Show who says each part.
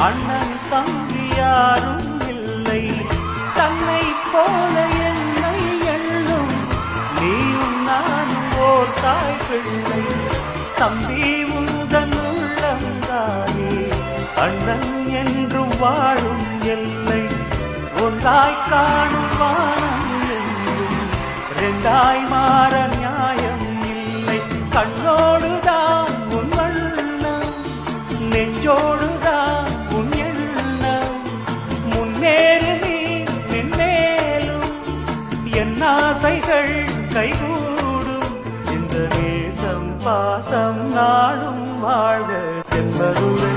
Speaker 1: அண்ணன் தம்பி யாரும் இல்லை, தன்னை போல என்னை எண்ணும் நீயும் நானும் ஓர் தாய் பிள்ளை. தம்பி உந்தன் உள்ளந்தானே அண்ணன் என்றும் வாழும் எல்லை. ஒன்றாய் காணும் வானம் என்றும் ரெண்டாய் மாற நியாயம் இல்லை. கண்ணோடுதான் உன் வண்ணம், நெஞ்சோடுதான் உன் எண்ணம். முன்னேறு நீ நின்னேலும் என் ஆசைகள் கைகூடும். இந்த நேசம் பாசம் நாடும் வாழ்க என்பதுரை.